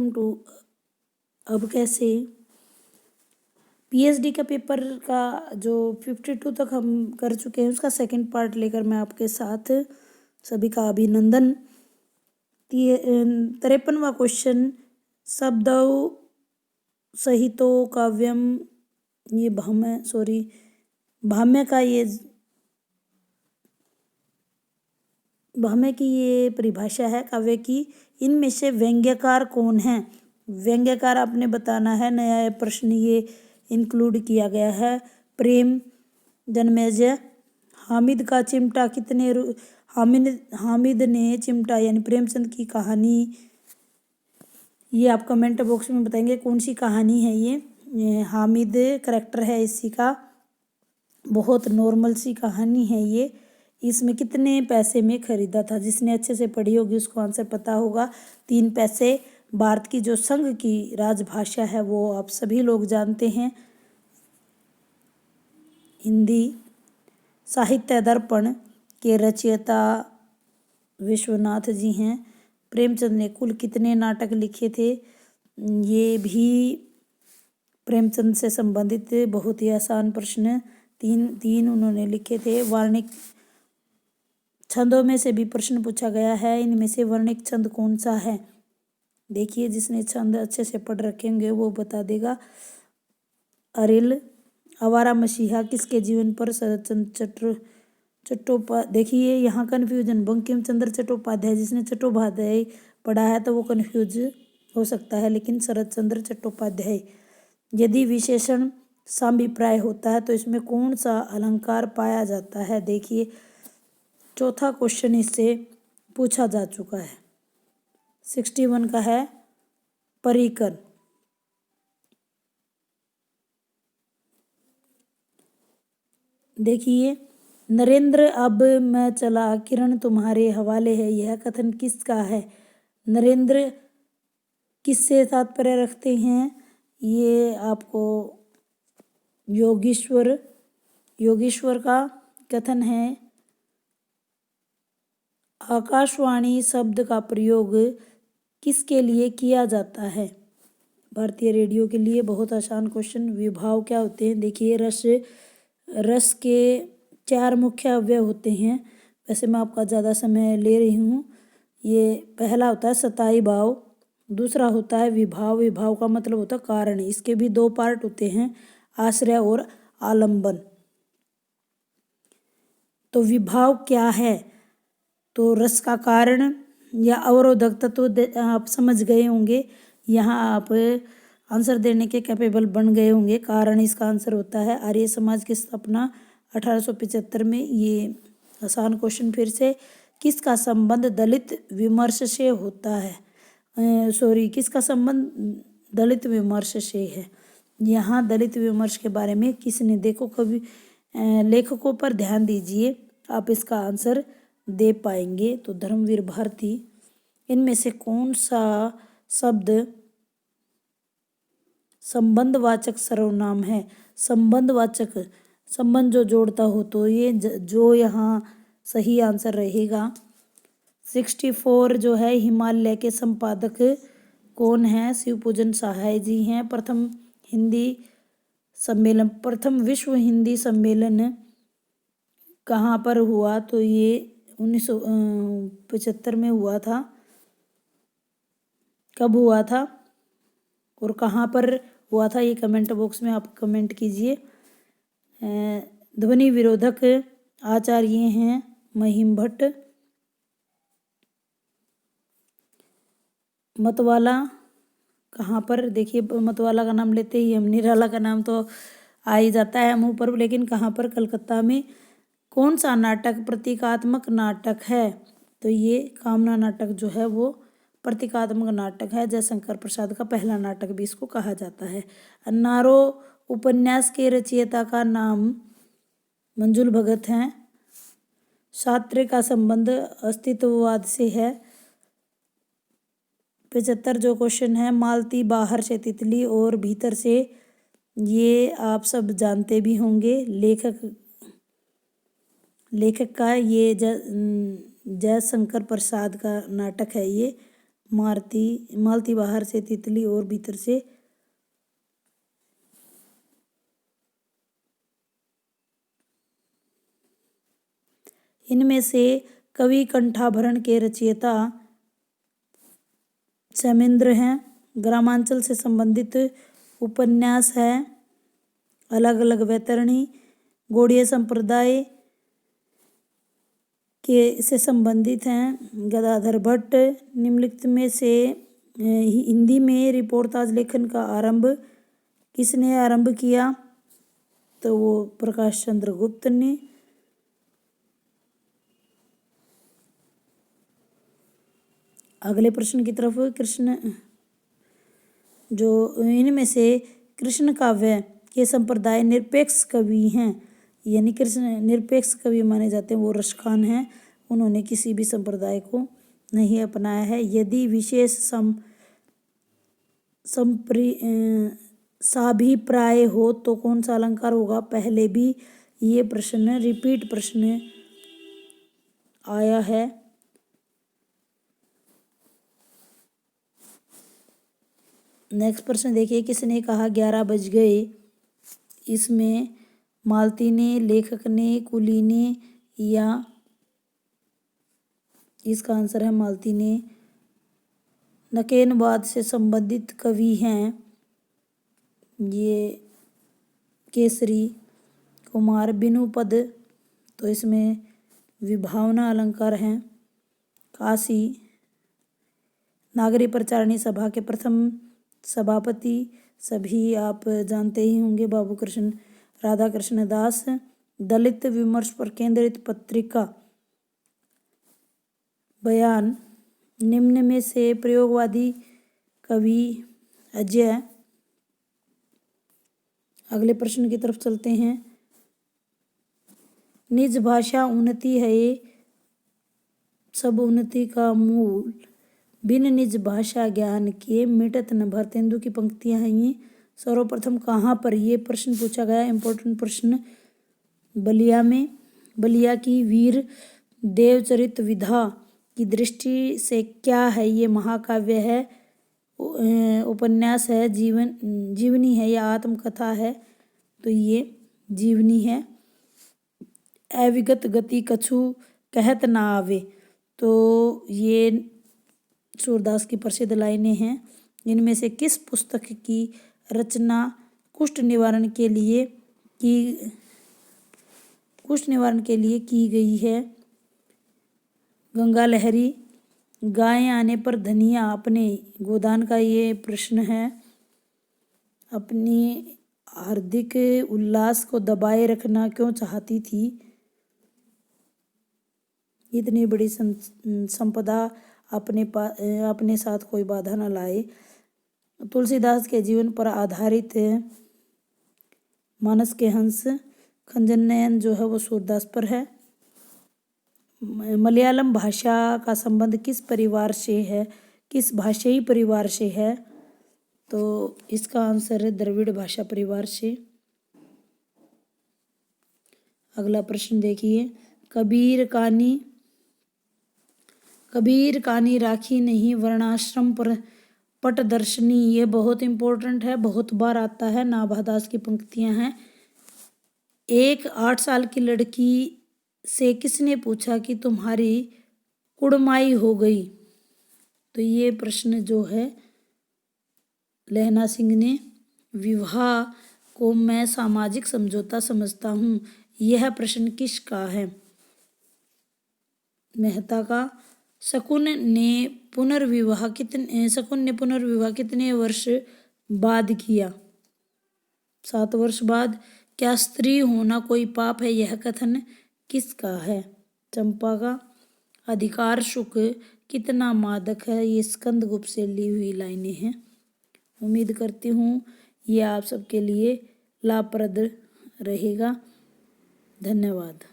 Welcome to अब कैसे। PhD का पेपर का जो 52 तक हम कर चुके हैं उसका सेकंड पार्ट लेकर मैं आपके साथ सभी का अभिनंदन। 53वां क्वेश्चन, शब्दौ सहितो काव्यम, ये भाम्य का ये भाम्य की ये परिभाषा है काव्य की। इनमें से व्यंग्यकार कौन है? व्यंग्यकार आपने बताना है, नया प्रश्न ये इंक्लूड किया गया है। प्रेम जन्मेजय। हामिद का चिमटा हामिद ने चिमटा यानी प्रेमचंद की कहानी, ये आप कमेंट बॉक्स में बताएंगे कौन सी कहानी है ये हामिद करेक्टर है इसी का। बहुत नॉर्मल सी कहानी है ये। इसमें कितने पैसे में खरीदा था? जिसने अच्छे से पढ़ी होगी उसको आंसर पता होगा। 3 पैसे। भारत की जो संघ की राजभाषा है वो आप सभी लोग जानते हैं, हिंदी। साहित्य दर्पण के रचयिता विश्वनाथ जी हैं। प्रेमचंद ने कुल कितने नाटक लिखे थे? ये भी प्रेमचंद से संबंधित बहुत ही आसान प्रश्न। तीन उन्होंने लिखे थे। वर्णिक छंदों में से भी प्रश्न पूछा गया है। इनमें से वर्णिक छंद कौन सा है? देखिए, जिसने छंद अच्छे से पढ़ रखे होंगे वो बता देगा। अरिल। आवारा मसीहा किसके जीवन पर शरतचंद्र चट्टोपाध्याय, देखिए यहाँ कन्फ्यूजन, बंकिम चंद्र चट्टोपाध्याय, जिसने चट्टोपाध्याय पढ़ा है तो वो कन्फ्यूज हो सकता है, लेकिन शरतचंद्र चट्टोपाध्याय। यदि विशेषण साभिप्राय होता है तो इसमें कौन सा अलंकार पाया जाता है? देखिए, चौथा क्वेश्चन इससे पूछा जा चुका है। 61 का है परिकर। देखिए, नरेंद्र अब मैं चला किरण तुम्हारे हवाले है, यह कथन किसका है? नरेंद्र किससे तात्पर्य रखते हैं? ये आपको योगेश्वर का कथन है। आकाशवाणी शब्द का प्रयोग किसके लिए किया जाता है? भारतीय रेडियो के लिए। बहुत आसान क्वेश्चन। विभाव क्या होते हैं? देखिए, रस के 4 मुख्य अवयव होते हैं। वैसे मैं आपका ज़्यादा समय ले रही हूँ। ये पहला होता है सताई भाव, दूसरा होता है विभाव। विभाव का मतलब होता है कारण। इसके भी 2 पार्ट होते हैं, आश्रय और आलंबन। तो विभाव क्या है? तो रस का कारण या अवरोधक तत्व आप समझ गए होंगे। यहाँ आप आंसर देने के कैपेबल बन गए होंगे। कारण इसका आंसर होता है आर्य समाज की स्थापना 1875 में। ये आसान क्वेश्चन फिर से। किसका संबंध दलित विमर्श से होता है? किसका संबंध दलित विमर्श से है? यहाँ दलित विमर्श के बारे में किसने, देखो कभी लेखकों पर ध्यान दीजिए, आप इसका आंसर दे पाएंगे। तो धर्मवीर भारती। इनमें से कौन सा शब्द संबंधवाचक सर्वनाम है? संबंधवाचक, संबंध जो जोड़ता हो, तो ये जो यहाँ सही आंसर रहेगा। 64 जो है, हिमालय के संपादक कौन है? शिवपूजन सहाय जी हैं। प्रथम विश्व हिंदी सम्मेलन कहाँ पर हुआ? तो ये 1975 में हुआ था। कब हुआ था और कहाँ पर हुआ था, ये कमेंट बॉक्स में आप कमेंट कीजिए। ध्वनि विरोधक आचार्य हैं महिम भट्ट। मतवाला कहाँ पर? देखिए, मतवाला का नाम लेते ही हम निराला का नाम तो आ ही जाता है मुंह पर, लेकिन कहाँ पर? कलकत्ता में। कौन सा नाटक प्रतीकात्मक नाटक है? तो ये कामना नाटक जो है वो प्रतीकात्मक नाटक है। जयशंकर प्रसाद का पहला नाटक भी इसको कहा जाता है। अन्नारो उपन्यास के रचयिता का नाम मंजुल भगत हैं। शास्त्र का संबंध अस्तित्ववाद से है। 75 जो क्वेश्चन है, मालती बाहर से तितली और भीतर से, ये आप सब जानते भी होंगे। लेखक का ये जयशंकर प्रसाद का नाटक है ये। मालती बाहर से तितली और भीतर से। इनमें से कवि कंठाभरण के रचयिता समेंद्र हैं। ग्रामांचल से संबंधित उपन्यास है। अलग अलग वैतरणी गौड़ीय संप्रदाय के से संबंधित हैं। गदाधर भट्ट। निम्नलिखित में से हिंदी में रिपोर्टाज लेखन का आरंभ किसने आरंभ किया? तो वो प्रकाश चंद्र गुप्त ने। अगले प्रश्न की तरफ। कृष्ण जो इनमें से कृष्ण काव्य के संप्रदाय निरपेक्ष कवि हैं, यानी कृष्ण निरपेक्ष कवि माने जाते हैं, वो रसखान हैं। उन्होंने किसी भी संप्रदाय को नहीं अपनाया है। यदि विशेष साभिप्राय हो तो कौन सा अलंकार होगा? पहले भी ये प्रश्न रिपीट प्रश्न आया है। नेक्स्ट प्रश्न देखिए। किसने कहा 11 बज गए? इसमें मालती ने, लेखक ने, कुली ने, या इसका आंसर है मालती ने। नकेनवाद से संबंधित कवि हैं ये केसरी कुमार बिनुपद। तो इसमें विभावना अलंकार हैं। काशी नागरी प्रचारणी सभा के प्रथम सभापति सभी आप जानते ही होंगे, बाबू कृष्ण राधा कृष्ण दास। दलित विमर्श पर केंद्रित पत्रिका बयान। निम्न में से प्रयोगवादी कवि अजय। अगले प्रश्न की तरफ चलते हैं। निज भाषा उन्नति है सब उन्नति का मूल, बिन निज भाषा ज्ञान के मिटत न भर। तेंदु की पंक्तियां हैं ये। सर्वप्रथम कहाँ पर ये प्रश्न पूछा गया? इंपॉर्टेंट प्रश्न। बलिया में। बलिया की वीर देवचरित विधा की दृष्टि से क्या है? ये महाकाव्य है, उपन्यास है, जीवनी है या आत्मकथा है? तो ये जीवनी है। अविगत गति कछु कहत ना आवे। तो ये सूरदास की प्रसिद्ध लाइनें हैं। इनमें से किस पुस्तक की रचना कुष्ठ निवारण के लिए की गई है? गंगा लहरी। गाय आने पर धनिया अपने गोदान का ये प्रश्न है। अपनी हार्दिक उल्लास को दबाए रखना क्यों चाहती थी? इतनी बड़ी संपदा अपने साथ कोई बाधा न लाए। तुलसीदास के जीवन पर आधारित मानस के हंस खंजन नयन जो है वो सूरदास पर है। मलयालम भाषा का संबंध किस परिवार से है? किस भाषाई परिवार से है? तो इसका आंसर है द्रविड़ भाषा परिवार से। अगला प्रश्न देखिए। कबीर कानी राखी नहीं वर्णाश्रम पर पटदर्शनी। ये बहुत इंपॉर्टेंट है, बहुत बार आता है। नाभादास की पंक्तियां हैं। एक 8 साल की लड़की से किसने पूछा कि तुम्हारी कुड़माई हो गई? तो ये प्रश्न जो है लहना सिंह ने। विवाह को मैं सामाजिक समझौता समझता हूँ। यह प्रश्न किसका है? मेहता का। शकुन ने पुनर्विवाह कितने वर्ष बाद किया? 7 वर्ष बाद। क्या स्त्री होना कोई पाप है? यह कथन किसका है? चंपा का। अधिकार सुख कितना मादक है? ये स्कंदगुप्त से ली हुई लाइनें हैं। उम्मीद करती हूँ ये आप सबके लिए लाभप्रद रहेगा। धन्यवाद।